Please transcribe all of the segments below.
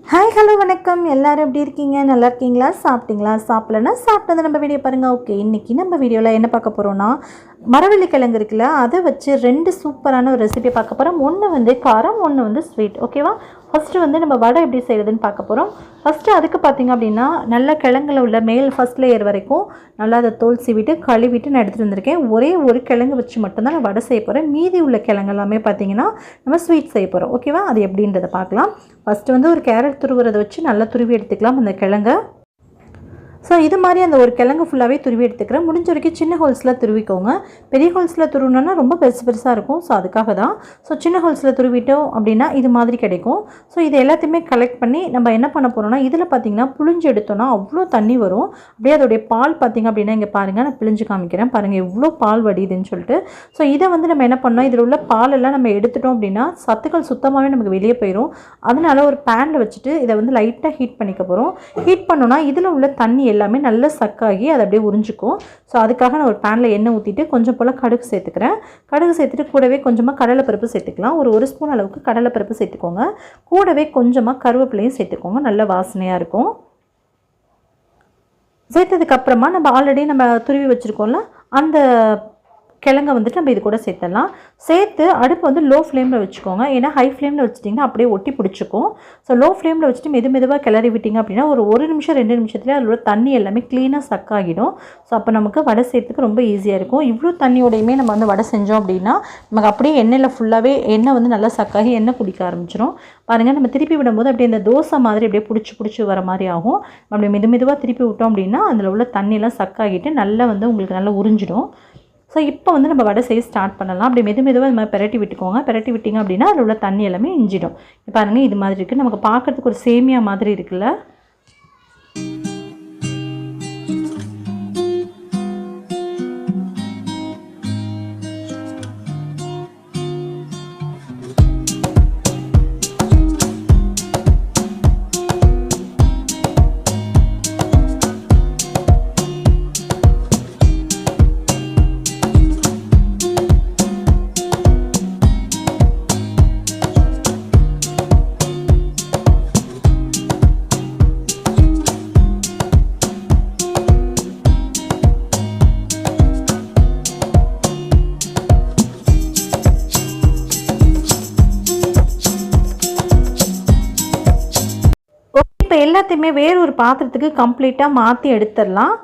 Hi hello வணக்கம். எல்லாரும் எப்படி இருக்கீங்க? நல்லா இருக்கீங்களா? சாப்பிட்டீங்களா? சாப்பிடலன்னா சாப்பிட்டது நம்ம வீடியோ பாருங்கள். ஓகே, இன்றைக்கி நம்ம வீடியோவில் என்ன பார்க்க போகிறோன்னா, மரவள்ளிக்கிழங்கு இருக்குல்ல, அதை வச்சு 2 சூப்பரான ஒரு ரெசிபி பார்க்க போகிறோம். ஒன்று வந்து காரம், ஒன்று வந்து ஸ்வீட். ஓகேவா? ஃபஸ்ட்டு வந்து நம்ம வடை எப்படி செய்கிறதுன்னு பார்க்க போகிறோம். ஃபஸ்ட்டு அதுக்கு பார்த்திங்க அப்படின்னா, நல்ல கிழங்குல உள்ள மேல் ஃபஸ்ட் லேயர் வரைக்கும் நல்லா அதை தோல் சீவிட்டு கழுவிட்டு நான் எடுத்துகிட்டு வந்திருக்கேன். ஒரே ஒரு கிழங்கு வச்சு மட்டும்தான் நான் வடை செய்ய போகிறேன். மீதி உள்ள கிழங்கு எல்லாமே பார்த்திங்கன்னா நம்ம ஸ்வீட் செய்ய போகிறோம். ஓகேவா? அது எப்படின்றத பார்க்கலாம். ஃபஸ்ட்டு வந்து ஒரு கேரட் துருவுறதை வச்சு நல்லா துருவி எடுத்துக்கலாம் அந்த கிழங்கை. ஸோ இது மாதிரி அந்த ஒரு கிழங்கு ஃபுல்லாகவே துருவி எடுத்துக்கிறேன். முடிஞ்ச வரைக்கும் சின்ன ஹோல்ஸில் துருவிக்கோங்க. பெரிய ஹோல்ஸில் துருவினோன்னா ரொம்ப பெருசாக இருக்கும். ஸோ அதுக்காக தான். ஸோ சின்ன ஹோல்ஸில் துருவிட்டோம் அப்படின்னா இது மாதிரி கிடைக்கும். ஸோ இது எல்லாத்தையுமே கலெக்ட் பண்ணி நம்ம என்ன பண்ண போகிறோம்னா, இதில் பார்த்திங்கன்னா புளிஞ்சு எடுத்தோன்னா அவ்வளோ தண்ணி வரும். அப்படியே அதோடைய பால் பார்த்திங்க அப்படின்னா இங்கே பாருங்கள், நான் பிழிஞ்சு காமிக்கிறேன் பாருங்கள் எவ்வளோ பால் வடியுதுன்னு சொல்லிட்டு. ஸோ இதை வந்து நம்ம என்ன பண்ணோம், இதில் உள்ள பாலெல்லாம் நம்ம எடுத்துட்டோம் அப்படின்னா சத்துக்கள் சுத்தமாகவே நமக்கு வெளியே போயிடும். அதனால் ஒரு பேனில் வச்சுட்டு இதை வந்து லைட்டாக ஹீட் பண்ணிக்க போகிறோம். ஹீட் பண்ணோன்னா இதில் உள்ள தண்ணி எல்லாமே நல்லா சக்காகி அதை அப்படியே உறிஞ்சிக்கும். ஸோ அதுக்காக நான் ஒரு பேனில் எண்ணெய் ஊற்றிட்டு கொஞ்சம் போல் கடுகு சேர்த்துக்கிறேன். கடுகு சேர்த்துட்டு கூடவே கொஞ்சமாக கடலைப்பருப்பு சேர்த்துக்கலாம். ஒரு ஸ்பூன் அளவுக்கு கடலைப்பருப்பு சேர்த்துக்கோங்க. கூடவே கொஞ்சமாக கருவேப்பிலையும் சேர்த்துக்கோங்க. நல்ல வாசனையாக இருக்கும். சேர்த்ததுக்கப்புறமா நம்ம ஆல்ரெடி நம்ம துருவி வச்சுருக்கோம்ல அந்த கிழங்கை வந்துட்டு நம்ம இது கூட சேர்த்துடலாம். சேர்த்து அடுப்பு வந்து லோ ஃப்ளேமில் வச்சுக்கோங்க. ஏன்னா ஹை ஃப்ளேமில் வச்சுட்டிங்கன்னா அப்படியே ஒட்டி பிடிச்சிக்கும். ஸோ லோ ஃப்ளேமில் வச்சுட்டு மெதுவாக கிளறி விட்டிங்க அப்படின்னா ஒரு நிமிஷம் 2 நிமிஷத்துலேயே அதில் உள்ள தண்ணி எல்லாமே க்ளீனாக சக்காகிடும். ஸோ அப்போ நமக்கு வடை செய்யறதுக்கு ரொம்ப ஈஸியாக இருக்கும். இவ்வளோ தண்ணியோடையுமே நம்ம வந்து வடை செஞ்சோம் அப்படின்னா நமக்கு அப்படியே எண்ணெயில் ஃபுல்லாகவே எண்ணெய் வந்து நல்லா சக்காகி எண்ணெய் குடிக்க ஆரம்பிச்சிடும். பாருங்கள், நம்ம திருப்பி விடும்போது அப்படியே இந்த தோசை மாதிரி அப்படியே பிடிச்சி வர மாதிரி ஆகும். அப்படியே மெதுவாக திருப்பி விட்டோம் அப்படின்னா அதில் உள்ள தண்ணியெல்லாம் சக்காகிட்டு நல்லா வந்து உங்களுக்கு நல்லா உறிஞ்சிடும். ஸோ இப்போ வந்து நம்ம வடை செய்ய ஸ்டார்ட் பண்ணலாம். அப்படி மெதுவாக இது மாதிரி பெரட்டி விட்டுக்கோங்க. பெரட்டி விட்டிங்க அப்படின்னா அதில் உள்ள தண்ணி எல்லாமே இஞ்சிடும். பாருங்கள், இது மாதிரி இருக்குது. நமக்கு பார்க்குறதுக்கு ஒரு சேமியா மாதிரி இருக்குல்ல. இப்போ எல்லாத்தையுமே வேறு ஒரு பாத்திரத்துக்கு கம்ப்ளீட்டாக மாற்றி எடுத்துடலாம்.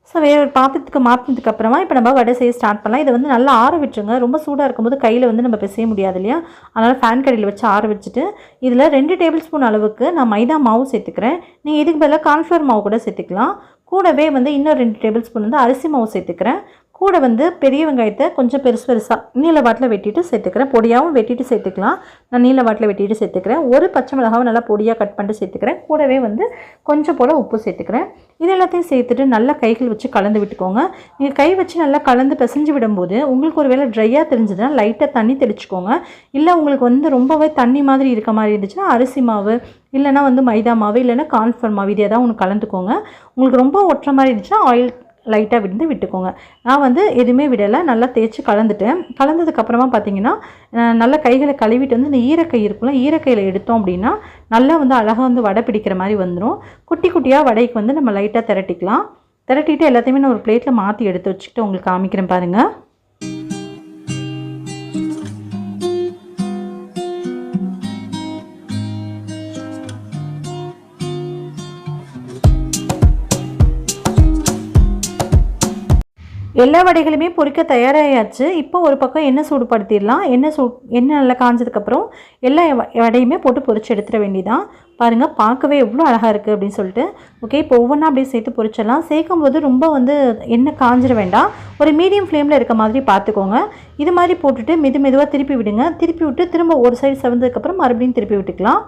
ஸோ வேறு ஒரு பாத்திரத்துக்கு மாற்றினதுக்கப்புறமா இப்போ நம்ம வடை செய்ய ஸ்டார்ட் பண்ணலாம். இதை வந்து நல்லா ஆற விட்டுருங்க. ரொம்ப சூடாக இருக்கும்போது கையில் வந்து நம்ம பிசைய முடியாது இல்லையா? அதனால் ஃபேன் கடையில் வச்சு ஆற வச்சுட்டு இதில் 2 டேபிள் ஸ்பூன் அளவுக்கு நான் மைதா மாவு சேர்த்துக்கிறேன். நீங்கள் இதுக்கு பதிலாக கார்ன்ஃப்ளவர் மாவு கூட சேர்த்துக்கலாம். கூடவே வந்து இன்னும் 2 டேபிள் ஸ்பூன் வந்து அரிசி மாவு சேர்த்துக்கிறேன். கூட வந்து பெரிய வெங்காயத்தை கொஞ்சம் பெருசாக நீல வாட்டில் வெட்டிட்டு சேர்த்துக்கிறேன். பொடியாகவும் வெட்டிட்டு சேர்த்துக்கலாம். நான் நீல வாட்டில் வெட்டிட்டு சேர்த்துக்கிறேன். ஒரு பச்சை மிளகாவும் நல்லா பொடியாக கட் பண்ணிட்டு சேர்த்துக்கிறேன். கூடவே வந்து கொஞ்சம் போல் உப்பு சேர்த்துக்கிறேன். இது எல்லாத்தையும் சேர்த்துட்டு நல்லா கைகள் வச்சு கலந்து விட்டுக்கோங்க. நீங்கள் கை வச்சு நல்லா கலந்து பிசைஞ்சு விடும்போது உங்களுக்கு ஒரு வேளை ட்ரையாக தெரிஞ்சதுன்னா லைட்டாக தண்ணி தெளிச்சுக்கோங்க. இல்லை உங்களுக்கு வந்து ரொம்பவே தண்ணி மாதிரி இருக்க மாதிரி இருந்துச்சுன்னா அரிசி மாவு இல்லைனா வந்து மைதா மாவு இல்லைன்னா கார்ன்ஃப்ளவர் மாவு இது எதாவது ஒன்று கலந்துக்கோங்க. உங்களுக்கு ரொம்ப ஒட்டுற மாதிரி இருந்துச்சுன்னா ஆயில் லைட்டாக விட்டுக்கோங்க. நான் வந்து எதுவுமே விடலை, நல்லா தேய்ச்சி கலந்துட்டேன். கலந்ததுக்கப்புறமா பார்த்தீங்கன்னா நல்லா கைகளை கழுவிட்டு வந்து இந்த ஈரக்கை இருக்குல்ல, ஈரக்கையில் எடுத்தோம் அப்படின்னா நல்லா வந்து அழகாக வந்து வடை பிடிக்கிற மாதிரி வந்துடும். குட்டி குட்டியாக வடைக்கு வந்து நம்ம லைட்டாக திரட்டிக்கலாம். திரட்டிட்டு எல்லாத்தையுமே நான் ஒரு பிளேட்டில் மாற்றி எடுத்து வச்சுக்கிட்டு உங்களுக்கு காமிக்கிறேன் பாருங்கள். எல்லா வடைகளுமே பொரிக்க தயாராகியாச்சு. இப்போ ஒரு பக்கம் எண்ணெய் சூடுபடுத்திடலாம். எண்ணெய் நல்லா காஞ்சதுக்கப்புறம் எல்லா வடையுமே போட்டு பொரிச்சு எடுத்துட வேண்டியதான். பாருங்கள், பார்க்கவே எவ்வளோ அழகாக இருக்குது அப்படின்னு சொல்லிட்டு. ஓகே, இப்போ ஒவ்வொன்றா அப்படியே சேர்த்து பொரிச்சிடலாம். சேர்க்கும் போது ரொம்ப வந்து எண்ணெய் காஞ்சிட வேண்டாம். ஒரு மீடியம் ஃப்ளேமில் இருக்க மாதிரி பார்த்துக்கோங்க. இது மாதிரி போட்டுட்டு மெதுவாக திருப்பி விடுங்க. திருப்பி விட்டு திரும்ப ஒரு சைடு செவந்ததுக்கப்புறம் மறுபடியும் திருப்பி விட்டுக்கலாம்.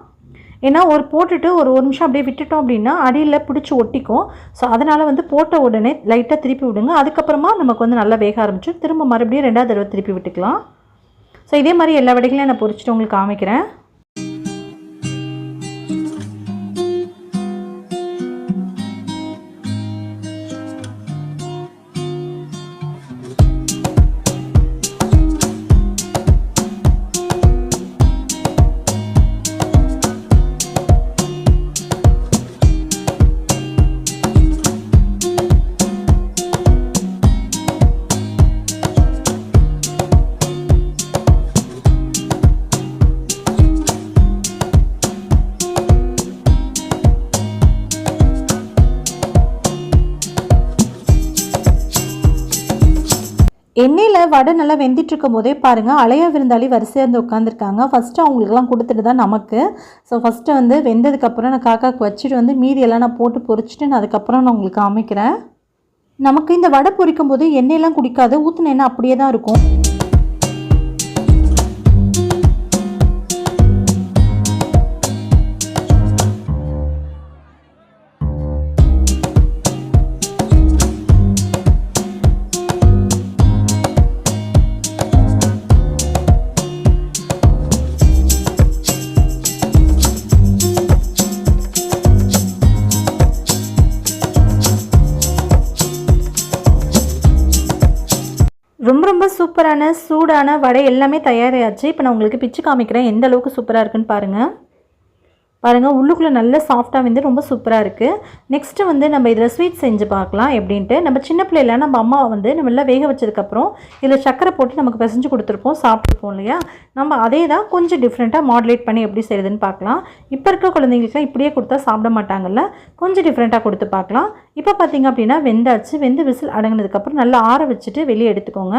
ஏன்னா போட்டுட்டு ஒரு நிமிஷம் அப்படியே விட்டுட்டோம் அப்படின்னா அடியில் பிடிச்சி ஒட்டிக்கும். ஸோ அதனால் வந்து போட்ட உடனே லைட்டாக திருப்பி விடுங்க. அதுக்கப்புறமா நமக்கு வந்து நல்லா வேக ஆரம்பிச்சு திரும்ப மறுபடியும் 2வது தடவை திருப்பி விட்டுக்கலாம். ஸோ இதே மாதிரி எல்லா வடைகளையும் நான் பொரிச்சிட்டு உங்களுக்கு காமிக்கிறேன். எண்ணெயில் வடை நல்லா வெந்துட்டு இருக்கும் போதே பாருங்கள், அலையா விருந்தாளி வரிசையாக வந்து உட்காந்துருக்காங்க. ஃபஸ்ட்டு அவங்களுக்குலாம் கொடுத்துட்டு தான் நமக்கு. ஸோ ஃபஸ்ட்டு வந்து வெந்ததுக்கப்புறம் நான் காக்காவுக்கு வச்சுட்டு வந்து மீதியெல்லாம் நான் போட்டு பொரிச்சிட்டு நான் அதுக்கப்புறம் நான் உங்களுக்கு காமிக்கிறேன். நமக்கு இந்த வடை பொரிக்கும் போது எண்ணெயெல்லாம் குடிக்காது, ஊற்றின எண்ணெய் அப்படியே தான் இருக்கும். ரொம்ப சூப்பரான சூடான வடை எல்லாமே தயாராகிடுச்சு. இப்போ நான் உங்களுக்கு பிச்சு காமிக்கிறேன் எந்த அளவுக்கு சூப்பராக இருக்குன்னு பாருங்கள். உள்ளுக்குள்ளே நல்ல சாஃப்டாக வந்து ரொம்ப சூப்பராக இருக்குது. நெக்ஸ்ட்டு வந்து நம்ம இதில் ஸ்வீட் செஞ்சு பார்க்கலாம் எப்படின்ட்டு. நம்ம சின்ன பிள்ளைல நம்ம அம்மா வந்து நம்ம எல்லாம் வேக வச்சதுக்கப்புறம் இதில் சக்கரை போட்டு நமக்கு பிசைஞ்சு கொடுத்துருப்போம், சாப்பிட்ருப்போம் இல்லையா. நம்ம அதே தான் கொஞ்சம் டிஃப்ரெண்ட்டாக மாடுலேட் பண்ணி எப்படி செய்யுதுன்னு பார்க்கலாம். இப்போ இருக்க குழந்தைங்களுக்குலாம் இப்படியே கொடுத்தா சாப்பிட மாட்டாங்கல்ல, கொஞ்சம் டிஃப்ரெண்ட்டாக கொடுத்து பார்க்கலாம். இப்போ பார்த்திங்க அப்படின்னா வெந்து விசில் அடங்கினதுக்கப்புறம் நல்லா ஆற வச்சுட்டு வெளியே எடுத்துக்கோங்க.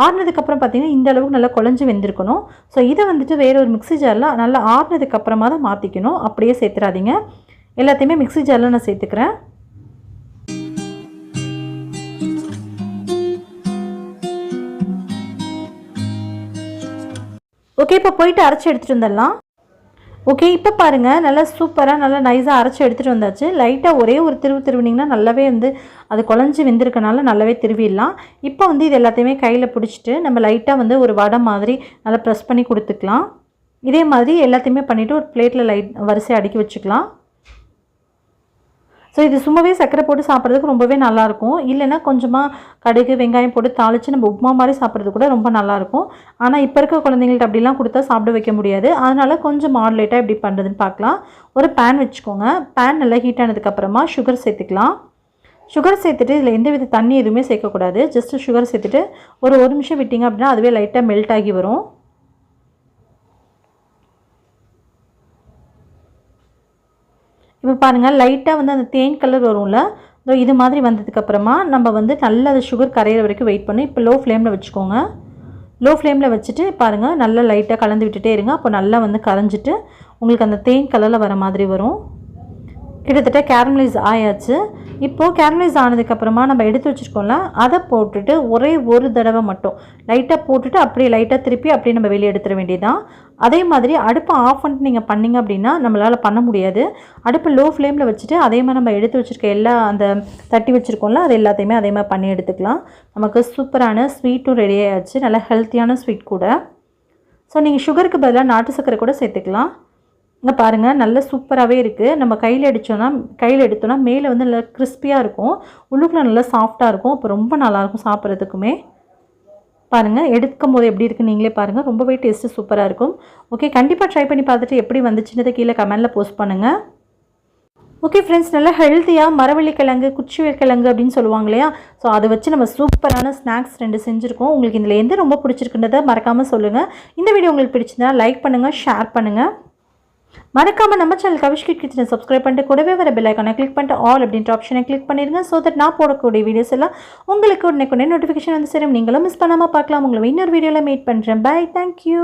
ஆறினதுக்கப்புறம் பார்த்திங்கன்னா இந்த அளவுக்கு நல்லா குழஞ்சி வெந்திருக்கணும். ஸோ இதை வந்துட்டு வேறு ஒரு மிக்ஸி ஜாரில் நல்லா ஆறினதுக்கப்புறமா தான் மாற்றிக்கணும், அப்படியே சேர்த்துறாதீங்க. எல்லாத்தையுமே மிக்ஸி ஜாரில் நான் சேர்த்துக்கிறேன். ஓகே, இப்போ போயிட்டு அரைச்சி எடுத்துகிட்டு வந்துடலாம். ஓகே, இப்போ பாருங்கள் நல்லா சூப்பராக நல்லா நைஸாக அரைச்சி எடுத்துகிட்டு வந்தாச்சு. லைட்டாக ஒரே ஒரு திருவினிங்கன்னா நல்லாவே வந்து அது குழஞ்சி வெந்திருக்கனால நல்லாவே திருவிடலாம். இப்போ வந்து இது எல்லாத்தையுமே கையில் பிடிச்சிட்டு நம்ம லைட்டாக வந்து ஒரு வடை மாதிரி நல்லா ப்ரெஸ் பண்ணி கொடுத்துக்கலாம். இதே மாதிரி எல்லாத்தையுமே பண்ணிவிட்டு ஒரு பிளேட்டில் வரிசையாக அடுக்கி வச்சுக்கலாம். ஸோ இது சும்மாவே சர்க்கரை போட்டு சாப்பிட்றதுக்கு ரொம்பவே நல்லாயிருக்கும். இல்லைன்னா கொஞ்சமாக கடுகு வெங்காயம் போட்டு தாளித்து நம்ம உப்புமா மாதிரி சாப்பிட்றது கூட ரொம்ப நல்லாயிருக்கும். ஆனால் இப்போ இருக்க குழந்தைங்கள்ட்ட அப்படிலாம் கொடுத்தா சாப்பிட வைக்க முடியாது. அதனால் கொஞ்சம் மாடுலேட்டாக எப்படி பண்ணுறதுன்னு பார்க்கலாம். ஒரு பேன் வச்சுக்கோங்க. பேன் நல்லா ஹீட் ஆனதுக்கப்புறமா சுகர் சேர்த்துக்கலாம். சுகர் சேர்த்துட்டு இதில் எந்த வித தண்ணி எதுவுமே சேர்க்கக்கூடாது. ஜஸ்ட்டு சுகர் சேர்த்துட்டு ஒரு நிமிஷம் விட்டிங்க அப்படின்னா அதுவே லைட்டாக மெல்ட் ஆகி வரும். இப்போ பாருங்கள் லைட்டாக வந்து அந்த தேன் கலர் வரும்ல, இது மாதிரி வந்ததுக்கப்புறமா நம்ம வந்து நல்லா அது சுகர் கரையிற வரைக்கும் வெயிட் பண்ணி இப்போ லோ ஃப்ளேமில் வச்சுக்கோங்க. லோ ஃப்ளேமில் வச்சுட்டு பாருங்கள் நல்லா லைட்டாக கலந்து விட்டுட்டே இருங்க. அப்போ நல்லா வந்து கரைஞ்சிட்டு உங்களுக்கு அந்த தேன் கலரில் வர மாதிரி வரும். கிட்டத்தட்ட கேரமலைஸ் ஆயாச்சு. இப்போது கேரமலைஸ் ஆனதுக்கப்புறமா நம்ம எடுத்து வச்சுருக்கோம்ல, அதை போட்டுட்டு ஒரே ஒரு தடவை மட்டும் லைட்டாக போட்டுட்டு அப்படியே லைட்டாக திருப்பி அப்படியே நம்ம வெளியே எடுத்துட வேண்டியதான். அதே மாதிரி அடுப்பை ஆஃப் பண்ணிட்டு நீங்கள் பண்ணிங்க அப்படின்னா நம்மளால் பண்ண முடியாது. அடுப்பை லோ ஃப்ளேமில் வச்சுட்டு அதே மாதிரி நம்ம எடுத்து வச்சுருக்க எல்லா அந்த தட்டி வச்சுருக்கோம்ல அது எல்லாத்தையுமே அதே மாதிரி பண்ணி எடுத்துக்கலாம். நமக்கு சூப்பரான ஸ்வீட்டும் ரெடி ஆகிடுச்சு, நல்லா ஹெல்த்தியான ஸ்வீட் கூட. ஸோ நீங்கள் சுகருக்கு பதிலாக நாட்டு சர்க்கரை கூட சேர்த்துக்கலாம். இங்கே பாருங்கள் நல்லா சூப்பராகவே இருக்குது. நம்ம கையில் எடுத்தோன்னா மேலே வந்து நல்லா கிறிஸ்பியாக இருக்கும், உள்ளுக்குள்ள நல்லா சாஃப்டாக இருக்கும். அப்போ ரொம்ப நல்லாயிருக்கும் சாப்பிட்றதுக்குமே. பாருங்கள் எடுக்கும் போது எப்படி இருக்குது நீங்களே பாருங்கள், ரொம்பவே டேஸ்ட்டு சூப்பராக இருக்கும். ஓகே, கண்டிப்பாக ட்ரை பண்ணி பார்த்துட்டு எப்படி வந்துச்சுன்றதை கீழே கமெண்டில் போஸ்ட் பண்ணுங்கள். ஓகே ஃப்ரெண்ட்ஸ், நல்லா ஹெல்த்தியாக மரவள்ளிக்கிழங்கு கிழங்கு அப்படின்னு சொல்லுவாங்க இல்லையா, ஸோ அதை வச்சு நம்ம சூப்பரான ஸ்நாக்ஸ் 2 செஞ்சுருக்கோம். உங்களுக்கு இதில் எந்த ரொம்ப பிடிச்சிருக்குன்றதை மறக்காமல் சொல்லுங்கள். இந்த வீடியோ உங்களுக்கு பிடிச்சிருந்தா லைக் பண்ணுங்கள், ஷேர் பண்ணுங்கள். மறக்காமல் நம்ம சேனல் கவிஷ்கி கிச்சனை சப்ஸ்கிரைப் பண்ணிட்டு கூடவே வர பெல் ஐக்கானை கிளிக் பண்ணிட்டு ஆல் அப்படின்ற ஆப்ஷனை கிளிக் பண்ணிடுங்க. ஸோ தட் நான் போடக்கூடிய வீடியோஸ் எல்லாம் உங்களுக்கு உடனே நோட்டிஃபிகேஷன் வந்து சேரும். நீங்களும் மிஸ் பண்ணாமல் பார்க்கலாம். உங்களை இன்னொரு வீடியோவில் மீட் பண்ணுறேன். Bye, thank you.